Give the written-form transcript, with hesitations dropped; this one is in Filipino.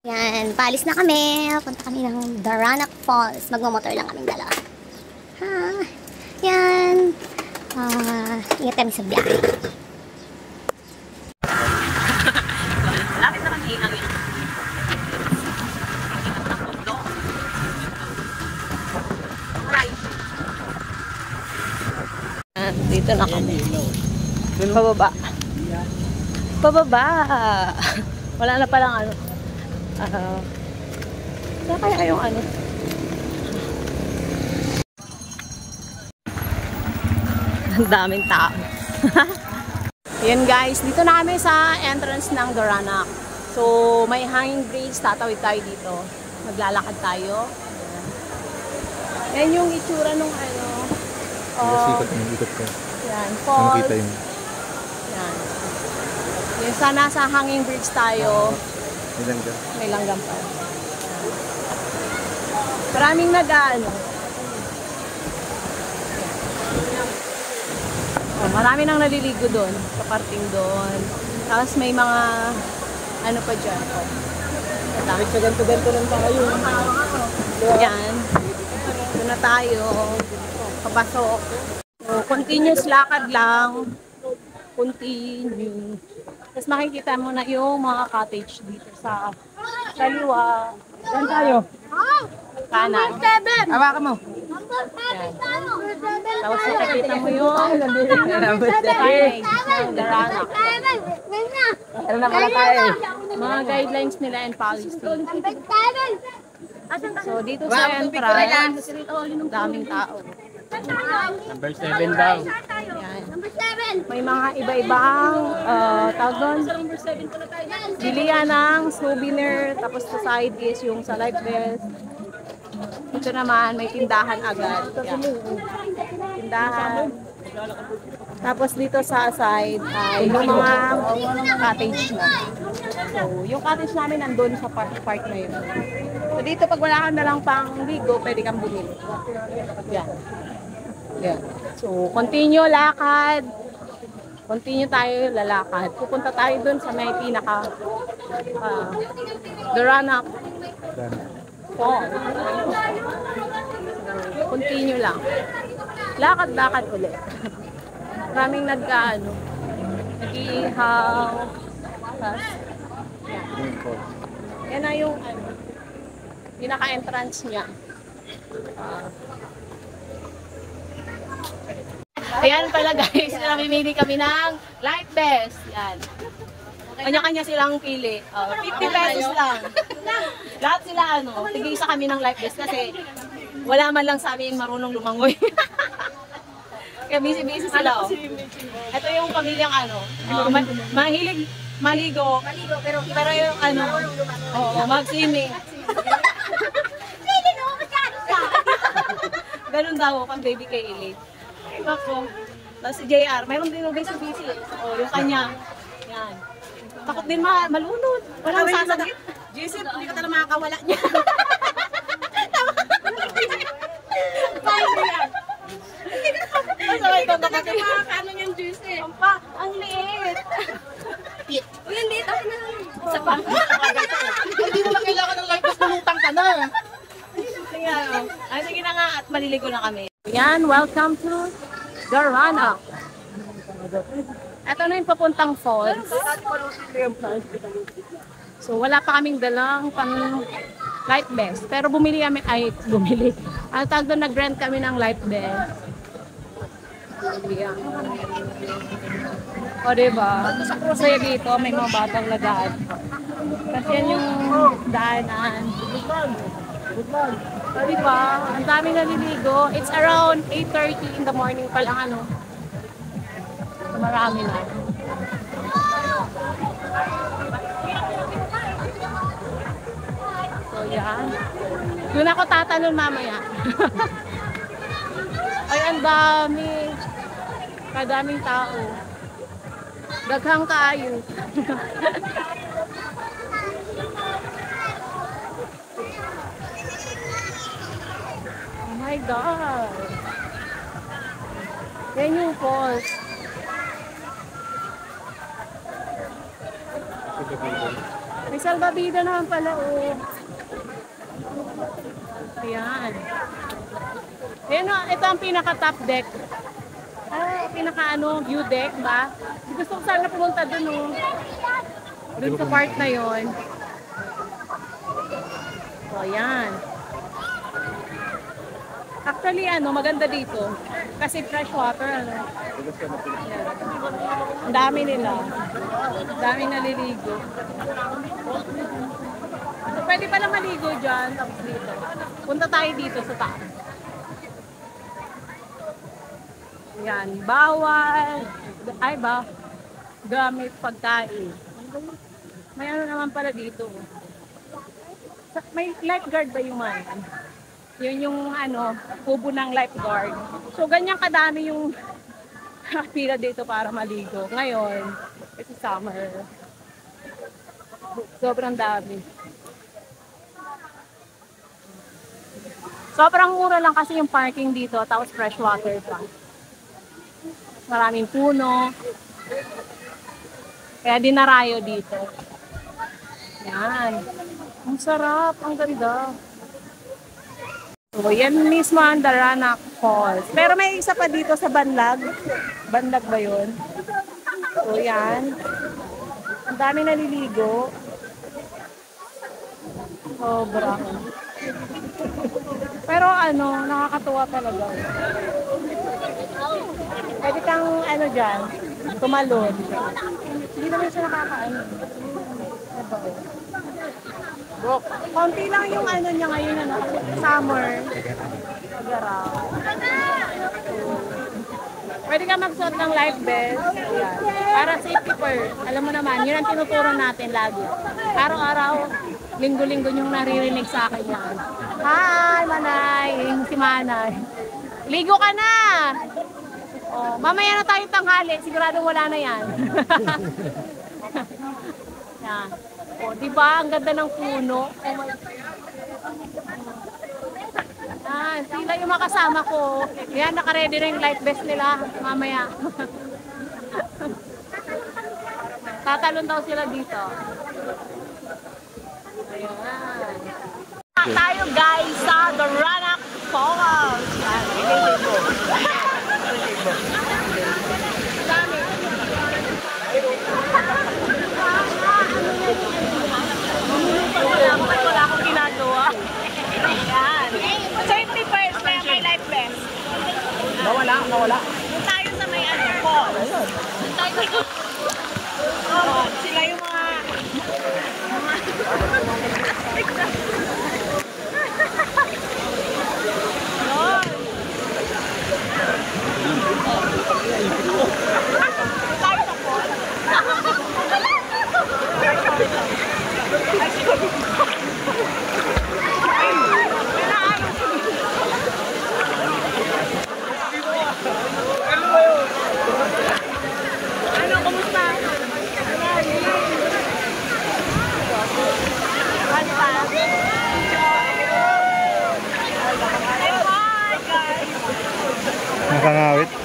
Yan, paalis na kami. Punta kami ng Daranac Falls. Magmamotor lang kaming dalawa. Ha, yan. Ingat kami sa biyahe. Lapit na kami ang dito na kami. Pababa. Pababa. Wala na palang ano. Saan kaya yung ano? Ang daming tao. Yan guys, dito na kami sa entrance ng Daranac. So, may hanging bridge, tatawid tayo dito. Maglalakad tayo. Yan yung itsura nung ano. Ikot ko. Yan, falls. Nakita yun. Yan. Yan, sana sa hanging bridge tayo. May langgam pa. Maraming nag-ano. Oh, marami nang naliligo doon. Sa parting doon. Tapos may mga ano pa dyan. Oh. Ganto-ganto lang tayo. Yan. Doon na tayo. Papasok. So, continuous lakad lang. Continue. Tapos makikita mo na yung mga cottage dito sa kaliwa. Yan tayo. Kanan. Hawakan mo. Yan. Tapos makikita mo yung signage ng Daranac. Ano na pala tayo? Mga guidelines nila and policy. So dito sa entrance, daming tao. Number 7 daw. Yan. May mga iba-ibang tawag doon. Bilihan ng souvenir. Tapos sa side is yung sa life vest. Dito naman may tindahan agad. Yan. Tindahan. Tapos dito sa side ay yung mga cottage na. So yung cottage namin nandun sa part na yun. So dito pag wala ka na lang pang ligo, pwede kang bumili. Yan. Yan. So, continue lakad. Continue tayo lalakad. Pupunta tayo dun sa may pinaka Daranac Falls. So, continue lang. Lakad-lakad ulit. Maraming nag-ano, nag-iihaw. Yan na yung ano, pinaka-entrance niya. Ayan pala guys, namimili kami ng life vest. Yan. Kanya-kanya silang pili. 50 pesos lang. Lahat sila ano, tig-isa kami ng life vest kasi wala man lang sa amin marunong lumangoy. Kaya busy-busy sila. Ito yung pamilyang ano, mahilig maligo, pero yung ano, mag-swimming. Ganun daw pang baby kay Ili. Ako. Tapos si JR, mayroon din yung busy. O, yung kanya. Yan. Takot din malunod. Walang sasagit. Joseph, hindi ka talaga makakawala niya. Masaway ko Talaga makakaano niyan, Joseph. Ang liit. Uy, hindi. Tayo na lang. Sa pang. Hindi mo na kailangan ng life vest, lumutang ka na. Ay, sige na nga at maliligo na kami. Yan, welcome to Daranac. Ito na yung papuntang falls. So, wala pa kaming dalang pang life vest. Pero bumili. Ang tag doon, nag-rent kami ng life vest. O, diba? Masaya dito, may mga batang lagaan. Kasi yan yung daanan. So, diba? Ang daming naliligo. It's around 8:30 in the morning pa lang, ano. So, marami na. So, yan. Doon ako tatanong mamaya. Ay, ang dami. Kadaming tao. Daghang kaayo. Oh my God. Yan yung falls. May salbabida naman pala, oh. Ayan. Ayan, oh, ito ang pinaka-top deck. Pinaka-ano, view deck ba? Gusto ko sana pumunta dun, oh. Dun sa part na yon. So, ayan. Actually, maganda dito. Kasi fresh water, Ayan. Ang dami nila. Ang dami naliligo. So, pwede pala maligo dyan. Tapos dito. Punta tayo dito sa taas. Yan. Bawal. Gamit pagkain. May naman pala dito. May lifeguard ba yung man? Yun yung kubo ng lifeguard. So, ganyan kadami yung pila dito para maligo. Ngayon, it's summer. Sobrang dami. Sobrang mura lang kasi yung parking dito, tapos fresh water pa. Maraming puno. Kaya dinarayo dito. Yan. Ang sarap, ang ganda. So, yan mismo ang Daranac Falls. Pero may isa pa dito sa Banlag. Banlag ba yun? So, yan. Ang dami naliligo. Sobra. Pero nakakatuwa talaga. Pwede kang dyan, tumalon. Hindi naman siya nakakaano. Konti lang yung niya ngayon, summer. Pagaraw. Pwede ka magsuot ng life vest. Ayan. Para safety first. Alam mo naman, yun ang tinuturo natin lagi. Araw-araw, linggo-linggo yung naririnig sa akin yan. Hi, Manay! Si Manay. Ligo ka na! Oh, mamaya na tayo tanghali. Sigurado wala na yan. Yan. O, diba? Ang ganda ng puno. Oh my God. Sila yung makasama ko. Yan, naka-ready na yung life vest nila. Mamaya. Tatalon daw sila dito. Ayan. Tayo guys sa Daranac Falls. Wala akong ginagawa. Ayan. Safety first, kaya may life vest. Nawala. Doon tayo sa may falls. Doon tayo sa... Oh, sila yung mga... Kumusta? Nakangawit.